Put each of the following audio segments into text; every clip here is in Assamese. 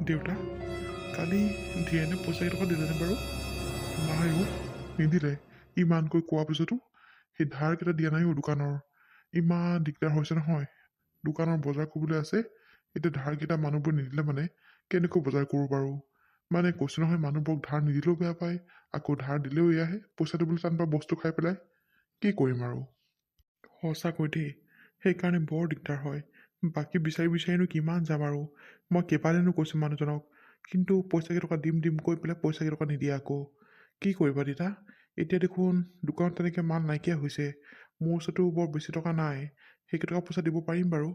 দেউতা কালি ধীৰেনে পইচা কেইটকা দিলেনে বাৰু? নাই অ' নিদিলে। ইমানকৈ কোৱাৰ পিছতো সেই ধাৰকেইটা দিয়া নাই অ' দোকানৰ। ইমান দিগদাৰ হৈছে নহয়। দোকানৰ বজাৰ কৰিবলৈ আছে, এতিয়া ধাৰকেইটা মানুহবোৰ নিদিলে মানে কেনেকৈ বজাৰ কৰোঁ বাৰু? মানে কৈছোঁ নহয়, মানুহবোৰক ধাৰ নিদিলেও বেয়া পায়, আকৌ ধাৰ দিলেও এয়াহে পইচা দিবলৈ টান পায় বস্তু খাই পেলাই। কি কৰিম আৰু? সঁচাকৈ দেই, সেইকাৰণে বৰ দিগদাৰ হয়। বাকী বিচাৰি বিচাৰিনো কিমান যাম আৰু। মই কেইবাদিনো কৈছোঁ মানুহজনক, কিন্তু পইচা কেইটকা দিম দিম কৈ পেলাই পইচা কেইটকা নিদিয়ে আকৌ। কি কৰিবা দেতা? এতিয়া দেখোন দোকানত তেনেকৈ মাল নাইকিয়া হৈছে। মোৰ ওচৰতো বৰ বেছি টকা নাই। সেইকেইটকা পইচা দিব পাৰিম বাৰু।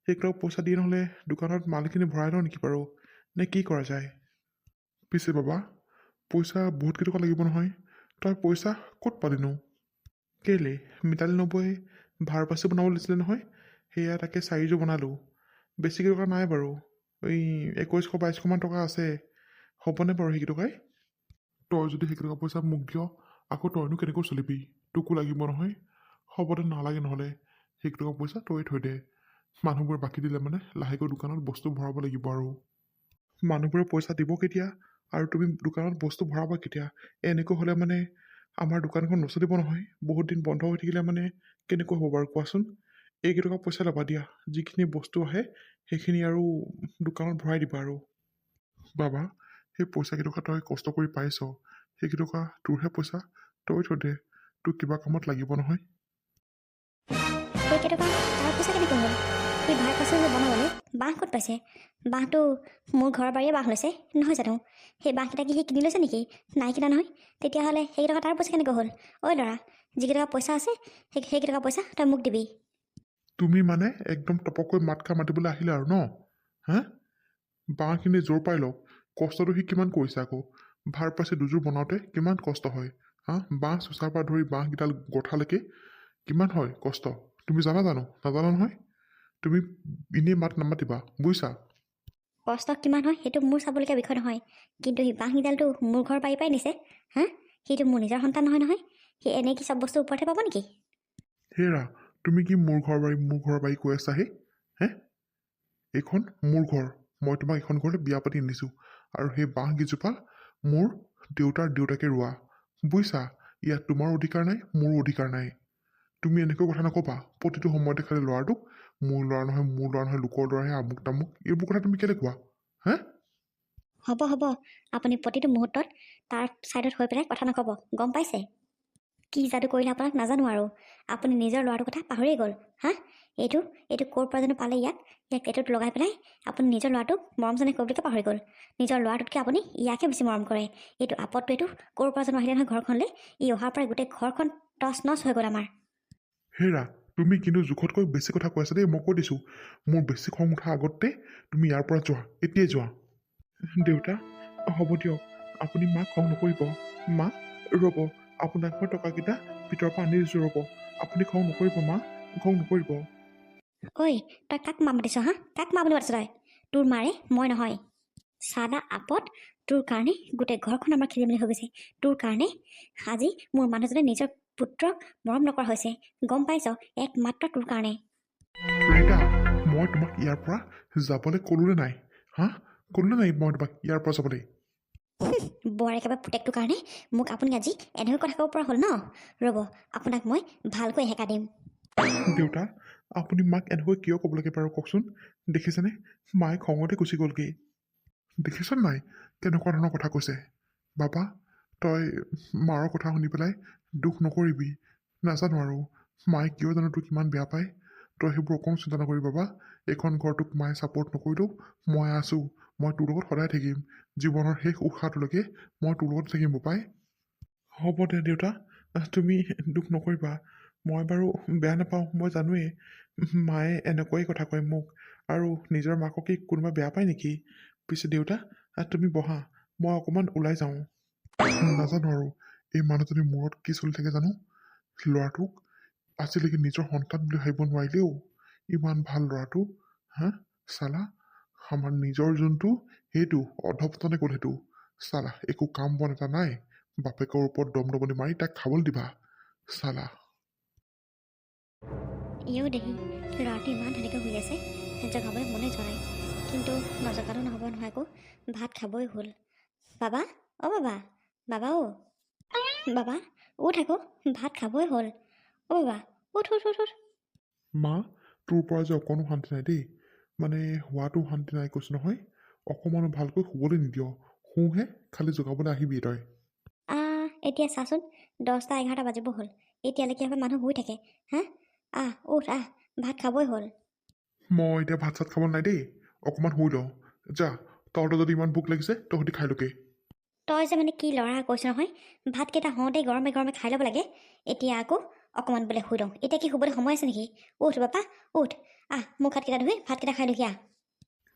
সেইকেইটকা পইচা দি নহ'লে দোকানত মালখিনি ভৰাই লওঁ নেকি বাৰু? নে কি কৰা যায়? পিছে বাবা, পইচা বহুত কেইটকা লাগিব নহয়। তই পইচা ক'ত পালিনো? কেলে মিতালী নবৌৱে ভাৰ পাচি বনাব লৈছিলে নহয়, সেয়া তাকে 4যোৰ বনালোঁ। বেছি কেইটকা নাই বাৰু, এই 2100-2200মান টকা আছে। হ'বনে বাৰু সেইকেইটকাই? তই যদি সেইকেইটকা পইচা মোক দিয়, আকৌ তইনো কেনেকৈ চলিবি? তোকো লাগিব নহয়। হ'ব দে, নালাগে নহ'লে। সেইকেইটকা পইচা তই থৈ দে। মানুহবোৰে বাকী দিলে মানে লাহেকৈ দোকানত বস্তু ভৰাব লাগিব আৰু। মানুহবোৰে পইচা দিব কেতিয়া আৰু তুমি দোকানত বস্তু ভৰাবা কেতিয়া? এনেকৈ হ'লে মানে আমাৰ দোকানখন নচলিব নহয়। বহুত দিন বন্ধ হৈ থাকিলে মানে কেনেকৈ হ'ব বাৰু কোৱাচোন? এইকেইটকা পইচা ল'বা দিয়া, যিখিনি বস্তু আহে সেইখিনি আৰু দোকানত ভৰাই দিবা আৰু। বাবা, সেই পইচা কেইটকা তই কষ্ট কৰি পাইছ, সেইকেইটকা তোৰহে পইচা, তই থৈ দে। তোৰ কিবা কামত লাগিব নহয়। সেইকেইটকা তাৰ পইচা কেনেকৈ হ'ল? সি ভাৰ পাচি যে বনাবলৈ বাঁহ ক'ত পাইছে? বাঁহটো মোৰ ঘৰৰ বাৰীয়ে বাঁহ লৈছে নহয় জানো? সেই বাঁহকেইটা কি সি কিনি লৈছে নেকি? নাই কিনা নহয়। তেতিয়াহ'লে সেইকেইটকা তাৰ পইচা কেনেকৈ হ'ল? ঐ ল'ৰা, যিকেইটকা পইচা আছে সেইকেইটকা পইচা তই মোক দিবি। তুমি মানে একদম টপকৈ মাত খাৰ মাতিবলৈ আহিলে আৰু ন? হা? বাঁহখিনি জোৰ পাই লওক। কষ্টটো সি কিমান কৰিছে আকৌ। ভাৰ পাচি দুযোৰ বনাওঁতে কিমান কষ্ট হয়। হা? বাঁহ চোচাৰ পৰা ধৰি বাঁহকেইডাল গঠালৈকে কিমান হয় কষ্ট। তুমি জানো? নাজানা নহয়? তুমি এনেই মাত নামাতিবা, বুজিছা? কষ্ট কিমান হয় সেইটো মোৰ চাবলগীয়া বিষয় নহয়, কিন্তু সি বাঁহকেইডালটো মোৰ ঘৰৰ বাৰীৰ পৰাই নিছে। হা? সিটো মোৰ নিজৰ সন্তান নহয় নহয়। সি এনেই কি চব বস্তু ওপৰতহে পাব নেকি? হেৰা, তুমি কি মোৰ ঘৰ বাৰী কৈ আছাহে? হে? এইখন মোৰ ঘৰ। মই তোমাক এইখন ঘৰলৈ বিয়া পাতি আনিছোঁ। আৰু সেই বাঁহকেইজোপা মোৰ দেউতাকে ৰোৱা। বুজিছা? ইয়াত তোমাৰ অধিকাৰ নাই, মোৰো অধিকাৰ নাই। তুমি এনেকৈ কথা নক'বা। প্ৰতিটো সময়তে খালি ল'ৰাটোক মোৰ ল'ৰা নহয়, লোকৰ ল'ৰাহে, আমুক তামুক, এইবোৰ কথা তুমি কেলৈ কোৱা? হে? হ'ব, আপুনি প্ৰতিটো মুহূৰ্তত তাৰ ছাইডত হৈ পেলাই কথা নক'ব, গম পাইছে? কি যাদু কৰিলে আপোনাক নাজানো আৰু। আপুনি নিজৰ ল'ৰাটোৰ কথা পাহৰিয়ে গ'ল। হা? এইটো ক'ৰ পৰা জানো পালে ইয়াক এইটোত লগাই পেলাই আপুনি নিজৰ ল'ৰাটোক মৰম চেনেহ কৰিবলৈকে পাহৰি গ'ল। নিজৰ ল'ৰাটোতকৈ আপুনি ইয়াকে বেছি মৰম কৰে। এইটো আপদটো ক'ৰ পৰা জানো আহিলে নহয় ঘৰখনলৈ। ই অহাৰ পৰাই গোটেই ঘৰখন টচ নচ হৈ গ'ল আমাৰ। হেৰা, তুমি কিন্তু জোখতকৈ বেছি কথা কৈ আছা দেই। মই কৈ দিছোঁ, মোৰ বেছি খং উঠাৰ আগতে তুমি ইয়াৰ পৰা যোৱা, এতিয়াই যোৱা। দেউতা, হ'ব দিয়ক, আপুনি মাক খং নকৰিব। মা, ৰ'ব, আপোনাক মই টকাকেইটা ভিতৰৰ পৰা আনি দিছোঁ, ৰ'ব। আপুনি খং নকৰিব মা, খং নকৰিব। ঐ, তই কাক মা মাতিছ? হা? কাক মা বুলি মাতিছ তই? তোৰ মাৰে, মই নহয়। চালা আপদ, তোৰ কাৰণে গোটেই ঘৰখন আমাৰ খেলি মেলি হৈ গৈছে। তোৰ কাৰণে আজি মোৰ মানুহজনে নিজৰ পুত্ৰক মৰম নকৰা হৈছে, গম পাইছ? একমাত্ৰ তোৰ কাৰণে। ৰীতা, মই তোমাক ইয়াৰ পৰা যাবলৈ ক'লোনে নাই? হা? ক'লোনে নাই মই তোমাক ইয়াৰ পৰা যাবলৈ? বৰ একেবাৰে পুতেকটোৰ কাৰণে মোক আপুনি আজি এনেকৈ কথা ক'ব পৰা হ'ল ন? ৰ'ব, আপোনাক মই ভালকৈ হেঁকা দিম। দেউতা, আপুনি মাক এনেকৈ কিয় ক'ব লাগে বাৰু কওকচোন? দেখিছেনে, মায়ে খঙতে গুচি গ'লগৈ। দেখিছ নাই কেনেকুৱা ধৰণৰ কথা কৈছে? বাবা, তই মাৰৰ কথা শুনি পেলাই দুখ নকৰিবি। নাজানো আৰু মায়ে কিয় জানো তোক ইমান বেয়া পায়। তই সেইবোৰ অকণো চিন্তা নকৰিবি বাবা। এইখন ঘৰ তোক মায়ে ছাপোৰ্ট নকৰিলেও মই আছোঁ। মই তোৰ লগত সদায় থাকিম। জীৱনৰ শেষ উশাহটোলৈকে মই তোৰ লগত থাকিম বোপাই। হ'ব দে দেউতা, তুমি দুখ নকৰিবা। মই বাৰু বেয়া নাপাওঁ, মই জানোৱেই মায়ে এনেকুৱাই কথা কয় মোক। আৰু নিজৰ মাককে কোনোবা বেয়া পায় নেকি? পিছে দেউতা, তুমি বহা, মই অকণমান ওলাই যাওঁ। নাজানো আৰু এই মানুহজনীৰ মূৰত কি চলি থাকে জানো। ল'ৰাটোক আজিলৈকে নিজৰ সন্তান বুলি ভাবিব নোৱাৰিলেও ইমান ভাল ল'ৰাটো। হা? চালা, আমাৰ নিজৰ যোনটো সেইটো অধপতনে গ'ল সেইটো। চালা, একো কাম বন এটা নাই, বাপেকৰ ওপৰত দমদমনি মাৰি তাক খাবলৈ দিবা। চালা। ইও দেহি, ল'ৰাটো ইমান ধুনীয়াকৈ শুই আছে, জগাবলৈ মনে যোৱা নাই। কিন্তু নজগাটো নহ'ব নহয় আকৌ ভাত খাবই হ'ল বাবা অ' বাবা বাবা অ' বাবা উঠ আকৌ ভাত খাবই হ'ল অ' বাবা উঠ উঠ উঠ উঠ মা তোৰ পৰা যে অকণো শান্তি নাই দেই মানে হোৱাটো শান্তি নাই কৈছোঁ নহয় অকণমানো ভালকৈ শুবলৈ নিদিয় শুহে খালি জগাবলৈ আহিবি তই এতিয়া চাচোন 10টা 11টা বাজিব হ'ল এতিয়ালৈকে আকৌ মানুহ শুই থাকে হা উঠ ভাত খাবই হ'ল মই এতিয়া ভাত চাত খাব নাই দেই অকণমান শুই লওঁ যা তহঁতৰ যদি ইমান ভোক লাগিছে তহঁতি খাই লোকে তই যে মানে কি ল'ৰা কৈছ নহয় ভাতকেইটা হওঁতেই গৰমে গৰমে খাই ল'ব লাগে এতিয়া আকৌ অকণমান বোলে শুই লওঁ এতিয়া কি শুবলৈ সময় আছে নেকি উঠ বাপা উঠ মুখ হাতকেইটা ধুই ভাতকেইটা খাই লহি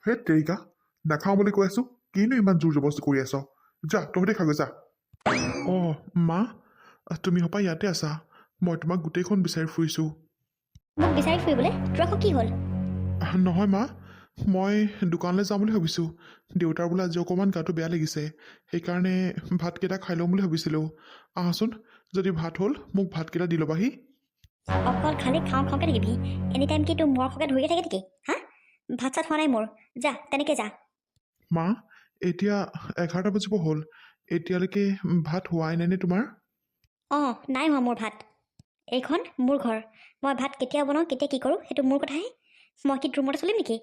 হে তেৰিকা নাখাওঁ বুলি কৈ আছোঁ কিনো ইমান জোৰ জবস্তি কৰি আছ যা তহঁতি খাগৈ যা অঁ মা তুমি হপাই ইয়াতে আছা মই তোমাক গোটেইখন বিচাৰি ফুৰিছোঁ মোক বিচাৰি ফুৰিবলৈ তোৰ আকৌ কি হ'ল নহয় মা মই দোকানলৈ যাম বুলি ভাবিছোঁ দেউতাৰ বোলে আজি অকণমান গাটো বেয়া লাগিছে সেইকাৰণে ভাতকেইটা খাই ল'ম বুলি ভাবিছিলোঁ আহাচোন যদি ভাত হ'ল মোক ভাতকেইটা দি ল'বাহি অকল খালি খাওঁ খাওঁকৈ থাকিবি এনি টাইম কি তোৰ মূৰৰ সকে ধৰিয়ে থাকে নেকি ভাত চাত হোৱা নাই মোৰ যা তেনেকৈ যা মা এতিয়া 11টা বাজিব হ'ল এতিয়ালৈকে ভাত হোৱাই নাইনে তোমাৰ নাই হোৱা মোৰ ভাত এইখন মোৰ ঘৰ মই ভাত কেতিয়া বনাওঁ কেতিয়া কি কৰোঁ সেইটো মোৰ কথাহে মই কি ৰুমতে চলিম নেকি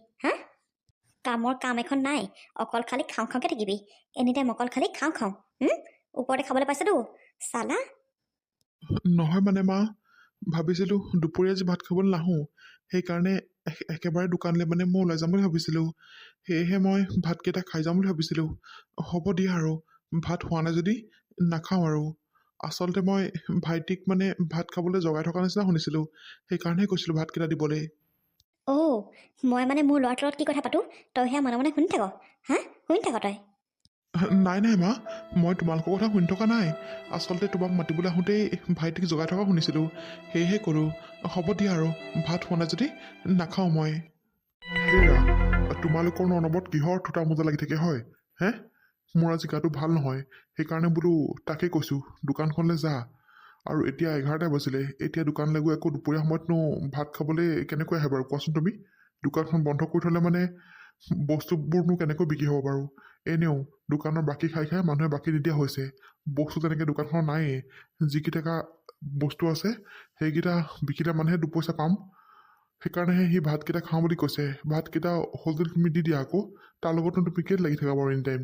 কামৰ কাম এখন নাই অকল খালি খাওঁ খাওঁকৈ থাকিবি এনি টাইম অকল খালি খাওঁ ওপৰতে খাবলৈ পাইছতো চালা নহয় মানে মা ভাবিছিলোঁ দুপৰীয়া আজি ভাত খাবলৈ নাহোঁ সেইকাৰণে একেবাৰে দোকানলৈ মানে মই ওলাই যাম বুলি ভাবিছিলোঁ সেয়েহে মই ভাতকেইটা খাই যাম বুলি ভাবিছিলোঁ হ'ব দিয়া আৰু ভাত হোৱা নাই যদি নাখাওঁ আৰু আচলতে মই ভাইটিক মানে ভাত খাবলৈ জগাই থকা নিচিনা শুনিছিলোঁ সেইকাৰণেহে কৈছিলোঁ ভাতকেইটা দিবলৈ মই মানে মোৰ ল'ৰাটোৰ লগত কি কথা পাতোঁ তই সেয়া মনে মনে শুনি থাক শুনি থাক তই নাই মা মই তোমালোকৰ কথা শুনি থকা নাই আচলতে তোমাক মাতিবলৈ আহোঁতেই ভাইটিক জগাই থকা শুনিছিলোঁ সেয়েহে ক'লোঁ হ'ব দিয়া আৰু ভাত হোৱা নাই যদি নাখাওঁ মই সেয়া তোমালোকৰ অনবৰত কিহৰ থোটা মোজা লাগি থাকে হয় মোৰ আজি গাটো ভাল নহয় সেইকাৰণে বোলো তাকে কৈছোঁ দোকানখনলৈ যা আৰু এতিয়া 11টা বাজিলে এতিয়া দোকানলৈ গৈ আকৌ দুপৰীয়া সময়তনো ভাত খাবলৈ কেনেকৈ আহে বাৰু কোৱাচোন তুমি দোকানখন বন্ধ কৰি থ'লে মানে বস্তুবোৰনো কেনেকৈ বিক্ৰী হ'ব বাৰু এনেও দোকানৰ বাকী খাই খাই মানুহে বাকী নিদিয়া হৈছে বস্তু তেনেকৈ দোকানখনত নায়েই যিকেইটা বস্তু আছে সেইকেইটা বিকিলে মানুহে 2 পইচা পাম সেইকাৰণেহে সি ভাতকেইটা খাওঁ বুলি কৈছে ভাতকেইটা হ'ল যদি তুমি দি দিয়া আকৌ তাৰ লগতনো তুমি কেইত লাগি থাকা বাৰু এনি টাইম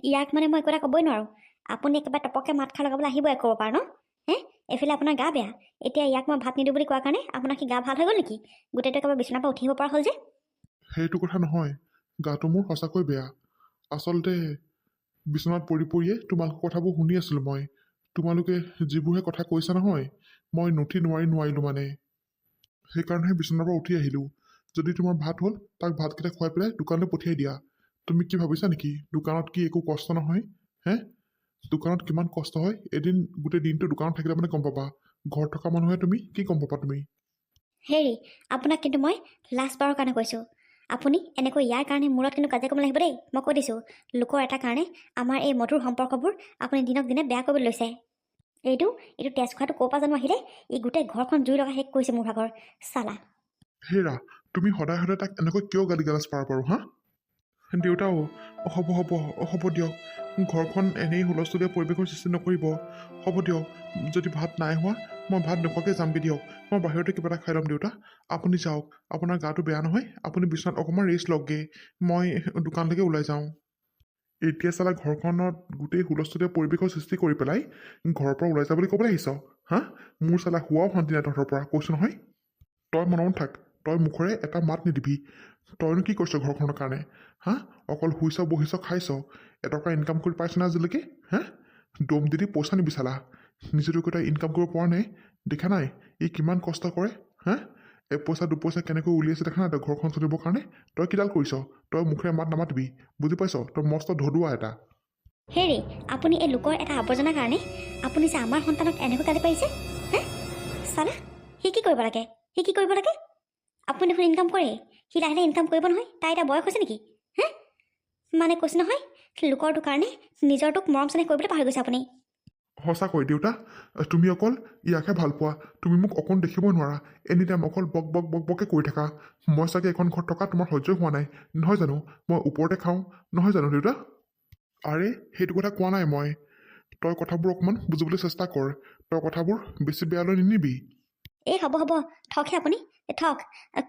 ইয়াক মানে মই একো এটা ক'বই নোৱাৰোঁ আপুনি একেবাৰে টপককৈ মাত খাই লগাবলৈ আহিবই ক'ব পাৰ ন এইফালে আপোনাৰ গা বেয়া এতিয়া ইয়াক মই ভাত নিদিওঁ বুলি কোৱাৰ কাৰণে আপোনাৰ কি গা ভাল হৈ গ'ল নেকি গোটেইটো একেবাৰে বিচনাৰ পৰা উঠিব পৰা হ'ল যে সেইটো কথা নহয় গাটো মোৰ সঁচাকৈ বেয়া আচলতে বিচনাত পৰি পৰিয়ে তোমালোকৰ কথাবোৰ শুনি আছিলোঁ মই তোমালোকে যিবোৰহে কথা কৈছা নহয় মই নুঠি নোৱাৰিলোঁ মানে সেইকাৰণেহে বিচনাৰ পৰা উঠি আহিলোঁ যদি তোমাৰ ভাত হ'ল তাক ভাতকেইটা খুৱাই পেলাই দোকানলৈ পঠিয়াই দিয়া তুমি কি ভাবিছা নেকি দোকানত কি একো কষ্ট নহয় দোকানত কিমান কষ্ট হয় এদিন গোটেই দিনটো দোকানত থাকিলে মানে গম পাবা ঘৰত থকা মানুহে তুমি কি গম পাবা তুমি হেৰি আপোনাক কিন্তু মই লাষ্ট বাৰৰ কাৰণে কৈছোঁ আপুনি এনেকৈ ইয়াৰ কাৰণে মূৰত কিন্তু কাজিয়া কৰিব লাগিব দেই মই কৈ দিছোঁ লোকৰ এটা কাৰণে আমাৰ এই মধুৰ সম্পৰ্কবোৰ আপুনি দিনক দিনে বেয়া কৰিবলৈ লৈছে এইটো তেজ খোৱাটো ক'ৰ পৰা জানো আহিলে ই গোটেই ঘৰখন জুই লগা শেষ কৰিছে মোৰ ভাগৰ চালা হেৰা তুমি সদায় সদায় তাক এনেকৈ কিয় গালি গালাজ পাৰা বাৰু দেউতাও হ'ব দিয়ক ঘৰখন এনেই হুলস্থুলীয়া পৰিৱেশৰ সৃষ্টি নকৰিব হ'ব দিয়ক যদি ভাত নাই হোৱা মই ভাত নোখোৱাকৈ যামগৈ দিয়ক মই বাহিৰতে কিবা এটা খাই ল'ম দেউতা আপুনি যাওক আপোনাৰ গাটো বেয়া নহয় আপুনি বিচনাত অকণমান ৰেষ্ট লওকগৈ মই দোকানলৈকে ওলাই যাওঁ এতিয়া চালা ঘৰখনত গোটেই হুলস্থুলীয়া পৰিৱেশৰ সৃষ্টি কৰি পেলাই ঘৰৰ পৰা ওলাই যাবলৈ ক'বলৈ আহিছ মোৰ চালা শোৱাও শান্তি নাই তহঁতৰ পৰা কৈছোঁ নহয় তই মনত থাক তই মুখেৰে এটা মাত নিদিবি তইনো কি কৰিছ ঘৰখনৰ কাৰণে অকল শুইছ বহিছ খাইছ এটকা ইনকাম কৰি পাইছ না আজিলৈকে দম দি পইচা নিবিচালা নিজেতো একো এটা ইনকাম কৰিব পৰা নাই দেখা নাই ই কিমান কষ্ট কৰে 1 পইচা 2 পইচা কেনেকৈ উলিয়াইছে দেখা নাই তই ঘৰখন চলিবৰ কাৰণে তই কিডাল কৰিছ তই মুখেৰে মাত নামাতিবি বুজি পাইছ তই মস্ত ধদুৱা এটা হেৰি আপুনি এই লোকৰ এটা আৱৰ্জনাৰ কাৰণে আপুনি যে আমাৰ সন্তানক এনেকৈ গালি পাৰিছে চালা সি কি কৰিব লাগে আপুনি দেখোন ইনকাম কৰে সি লাহে লাহে ইনকাম কৰিব নহয় তাই এটা বয়স হৈছে নেকি মানে কৈছোঁ নহয় লোকৰটো কাৰণে নিজৰটোক মৰম চেনেহ কৰিবলৈ পাহৰি গৈছে আপুনি সঁচাকৈ দেউতা, তুমি অকল ইয়াকহে ভাল পোৱা। তুমি মোক অকণ দেখিবই নোৱাৰা। এনি টাইম অকল বক বক বক বকে কৰি থাকা। মই চাগে এখন ঘৰত থকা তোমাৰ সহ্যই হোৱা নাই, নহয় জানো? মই ওপৰতে খাওঁ, নহয় জানো দেউতা? আৰে সেইটো কথা কোৱা নাই মই। তই কথাবোৰ অকণমান বুজিবলৈ চেষ্টা কৰ। তই কথাবোৰ বেছি বেয়ালৈ নিনিবি। এই হ'ব হ'ব, থকহে আপুনি, থক।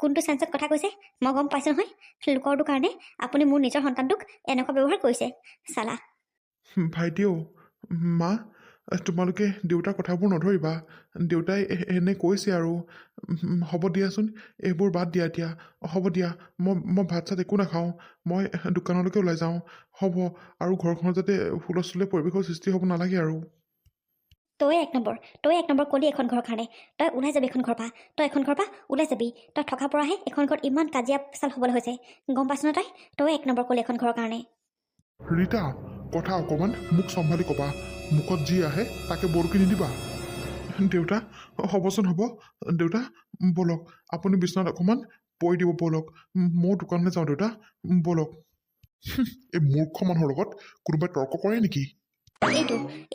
কোনটো চেঞ্চত কথা কৈছে মই গম পাইছোঁ নহয়। লোকৰটো কাৰণে আপুনি মোৰ নিজৰ সন্তানটোক এনেকুৱা ব্যৱহাৰ কৰিছে, চালা। ভাইটিও, মা, তোমালোকে দেউতাৰ কথাবোৰ নধৰিবা। দেউতাই এনে কৈছে আৰু। হ'ব দিয়াচোন, এইবোৰ বাদ দিয়া এতিয়া। হ'ব দিয়া, মই ভাত চাত একো নাখাওঁ। মই দোকানলৈকে ওলাই যাওঁ। হ'ব, আৰু ঘৰখনত যাতে হুলস্থুলীয়া পৰিৱেশৰ সৃষ্টি হ'ব নালাগে আৰু। তই এক নম্বৰ কলি এখন ঘৰৰ কাৰণে। তই ওলাই যাবি এখন ঘৰৰ পৰা, তই এখন ঘৰৰ পৰা ওলাই যাবি। তই থকাৰ পৰাহে এখন ঘৰত ইমান কাজিয়া পেচাল হ'বলৈ হৈছে, গম পাইছ ন? তই এক নম্বৰ কলি এখন ঘৰৰ কাৰণে। ৰীতা, কথা অকণমান মোক চম্ভালি ক'বা। মুখত যি আহে তাকে বৰকি নিদিবা। দেউতা, হ'বচোন হ'ব। দেউতা, ব'লক, আপুনি বিচনাত অকণমান পৰি দিব ব'লক। ময়ো দোকানলৈ যাওঁ দেউতা, ব'লক। এই মূৰ্খ মানুহৰ লগত কোনোবাই তৰ্ক কৰে নেকি?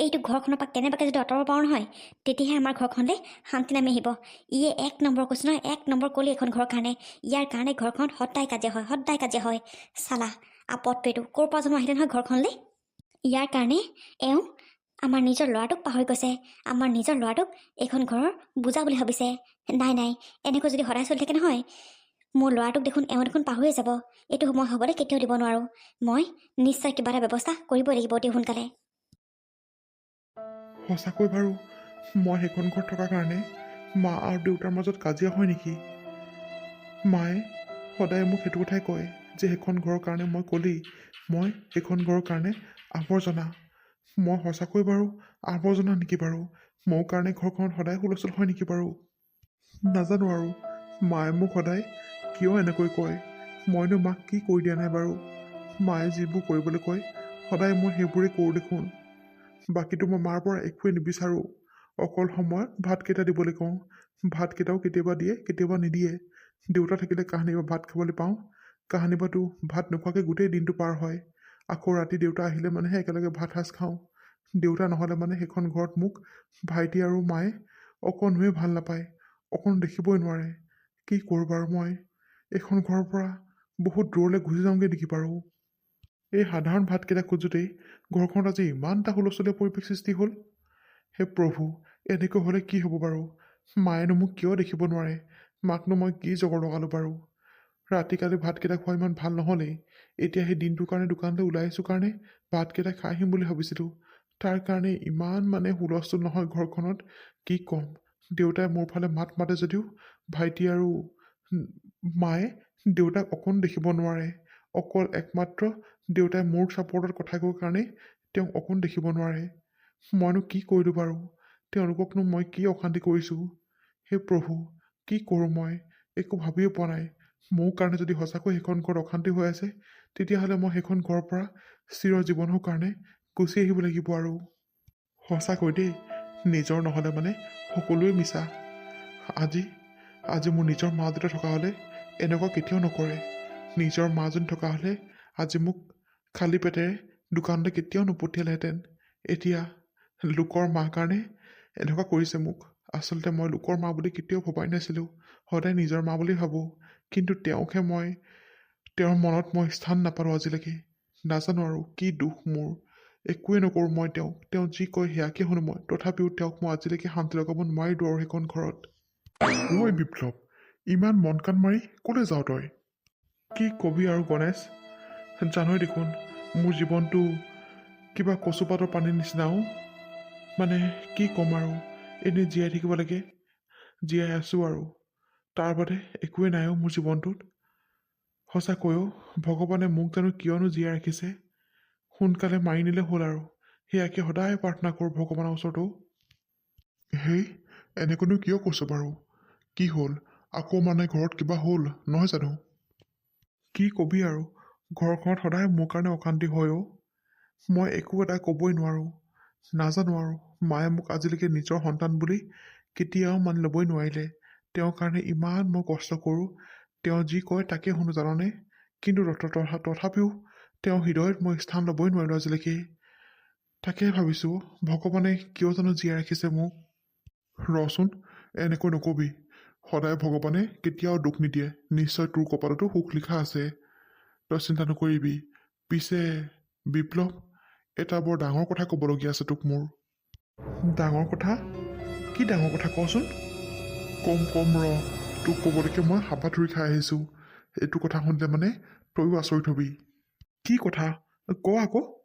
এইটো ঘৰখনৰ পৰা কেনেবাকৈ যদি আঁতৰাব পাৰোঁ নহয়, তেতিয়াহে আমাৰ ঘৰখনলৈ শান্তি নামি আহিব। ইয়ে এক নম্বৰ কৈছোঁ নহয়, এক নম্বৰ কলি এখন ঘৰৰ কাৰণে। ইয়াৰ কাৰণে ঘৰখনত সদায় কাজিয়া হয়। চালা, আপদটো এইটো ক'ৰ পৰা জানো আহিলে নহয় ঘৰখনলৈ। ইয়াৰ কাৰণে এওঁ আমাৰ নিজৰ ল'ৰাটোক পাহৰি গৈছে। আমাৰ নিজৰ ল'ৰাটোক এইখন ঘৰৰ বুজা বুলি ভাবিছে। নাই, এনেকৈ যদি সদায় চলি থাকে নহয়, মোৰ ল'ৰাটোক এওঁ দেখোন পাহৰিয়ে যাব। এইটো মই হ'বলৈ কেতিয়াও দিব নোৱাৰোঁ। মই নিশ্চয় কিবা এটা ব্যৱস্থা কৰিবই লাগিব অতি সোনকালে। সঁচাকৈ বাৰু মই সেইখন ঘৰত থকাৰ কাৰণে মা আৰু দেউতাৰ মাজত কাজিয়া হয় নেকি? মায়ে সদায় মোক সেইটো কথাই কয় যে সেইখন ঘৰৰ কাৰণে মই কলি, মই সেইখন ঘৰৰ কাৰণে আৱৰ্জনা। মই সঁচাকৈ বাৰু আৱৰ্জনা নেকি বাৰু? মোৰ কাৰণে ঘৰখনত সদায় হুলস্থুল হয় নেকি বাৰু? নাজানো আৰু মায়ে মোক সদায় কিয় এনেকৈ কয়। মইনো মাক কি কৰি দিয়া নাই বাৰু? মায়ে যিবোৰ কৰিবলৈ কয় সদায় মই সেইবোৰেই কৰোঁ দেখোন। বাকীটো মই মাৰ পৰা একোৱেই নিবিচাৰোঁ। অকল সময়ত ভাতকেইটা দিবলৈ কওঁ। ভাতকেইটাও কেতিয়াবা দিয়ে, কেতিয়াবা নিদিয়ে। দেউতা থাকিলে কাহানিবা ভাত খাবলৈ পাওঁ, কাহানিবাতো ভাত নোখোৱাকৈ গোটেই দিনটো পাৰ হয়। আকৌ ৰাতি দেউতা আহিলে মানেহে একেলগে ভাত সাজ খাওঁ। দেউতা নহ'লে মানে সেইখন ঘৰত মোক ভাইটি আৰু মায়ে অকণোৱে ভাল নাপায়, অকণো দেখিবই নোৱাৰে। কি কৰোঁ বাৰু মই? এইখন ঘৰৰ পৰা বহুত দূৰলৈ গুচি যাওঁগৈ নেকি বাৰু? এই সাধাৰণ ভাতকেইটা খোজোতেই ঘৰখনত আজি ইমান এটা হুলস্থুলীয়া পৰিৱেশ সৃষ্টি হ'ল। হে প্ৰভু, এনেকৈ হ'লে কি হ'ব বাৰু? মায়েনো মোক কিয় দেখিব নোৱাৰে? মাকনো মই কি জগৰ লগালোঁ বাৰু? ৰাতি কালি ভাতকেইটা খোৱা ইমান ভাল নহ'লেই। এতিয়া সেই দিনটোৰ কাৰণে দোকানলৈ ওলাই আহিছোঁ কাৰণে ভাতকেইটা খাই আহিম বুলি ভাবিছিলোঁ। তাৰ কাৰণে ইমান মানে হুলস্থুল নহয় ঘৰখনত, কি ক'ম। দেউতাই মোৰ ফালে মাত মাতে যদিও ভাইটি আৰু মায়ে দেউতাক অকণ দেখিব নোৱাৰে। অকল একমাত্ৰ দেউতাই মোৰ ছাপৰ্টত কথা কোৱাৰ কাৰণেই তেওঁক অকণ দেখিব নোৱাৰে। মইনো কি কৰিলোঁ বাৰু? তেওঁলোককনো মই কি অশান্তি কৰিছোঁ? হে প্ৰভু, কি কৰোঁ মই? একো ভাবিয়ে পোৱা নাই। মোৰ কাৰণে যদি সঁচাকৈ সেইখন ঘৰত অশান্তি হৈ আছে, তেতিয়াহ'লে মই সেইখন ঘৰৰ পৰা চিৰ জীৱনৰ কাৰণে গুচি আহিব লাগিব আৰু। সঁচাকৈ দেই, নিজৰ নহ'লে মানে সকলোৱে মিছা। আজি মোৰ নিজৰ মা দেউতা থকা হ'লে এনেকুৱা কেতিয়াও নকৰে। নিজৰ মাজনী থকা হ'লে আজি মোক খালী পেটেৰে দোকানলৈ কেতিয়াও নপঠিয়ালেহেঁতেন। এতিয়া লোকৰ মাৰ কাৰণে এনেকুৱা কৰিছে মোক। আচলতে মই লোকৰ মা বুলি কেতিয়াও ভবাই নাছিলোঁ, সদায় নিজৰ মা বুলি ভাবোঁ। কিন্তু তেওঁকহে মই তেওঁৰ মনত মই স্থান নাপালোঁ আজিলৈকে। নাজানো আৰু কি দুখ মোৰ। একোৱে নকৰোঁ মই তেওঁ যি কয় সেয়াকে শুনো মই। তথাপিও তেওঁক মই আজিলৈকে শান্তি লগাব নোৱাৰিলোঁ আৰু সেইখন ঘৰত। ঐ বিপ্লৱ, ইমান মন কাণ মাৰি ক'লৈ যাওঁ তই? কি কবি আৰু গণেশ, জানই দেখোন মোৰ জীৱনটো কিবা কচুপাতৰ পানীৰ নিচিনাও। মানে কি ক'ম আৰু, এনেই জীয়াই থাকিব লাগে, জীয়াই আছোঁ আৰু। তাৰ বাদে একোৱেই নাই মোৰ জীৱনটোত। সঁচাকৈও ভগৱানে মোক জানো কিয়নো জীয়াই ৰাখিছে। সোনকালে মাৰি নিলে হ'ল আৰু, সেয়াকে সদায় প্ৰাৰ্থনা কৰোঁ ভগৱানৰ ওচৰতো। হেই, এনেকৈনো কিয় কৈছোঁ বাৰু? কি হ'ল? আকৌ মানে ঘৰত কিবা হ'ল নহয় জানো? কি কবি আৰু, ঘৰখনত সদায় মোৰ কাৰণে অশান্তি হয় অ'। মই একো এটা ক'বই নোৱাৰোঁ। নাজানো আৰু, মায়ে মোক আজিলৈকে নিজৰ সন্তান বুলি কেতিয়াও মানি ল'বই নোৱাৰিলে। তেওঁৰ কাৰণে ইমান মই কষ্ট কৰোঁ, তেওঁ যি কয় তাকে শুনো জাননে। কিন্তু তথাপিও তেওঁৰ হৃদয়ত মই স্থান ল'বই নোৱাৰিলোঁ আজিলৈকে। তাকেই ভাবিছোঁ ভগৱানে কিয় জানো জীয়াই ৰাখিছে মোক। ৰচোন, এনেকৈ নকবি। সদায় ভগৱানে কেতিয়াও দুখ নিদিয়ে। নিশ্চয় তোৰ কপালতো সুখ লিখা আছে। তই চিন্তা নকৰিবি। পিছে বিপ্লৱ, এটা বৰ ডাঙৰ কথা ক'বলগীয়া আছে তোক মোৰ। ডাঙৰ কথা? কি ডাঙৰ কথা কচোন? কম ৰ। তোক ক'বলৈকে মই হাপাথুৰি খাই আহিছোঁ। এইটো কথা শুনিলে মানে তয়ো আচৰিত হবি। কি কথা ক আকৌ।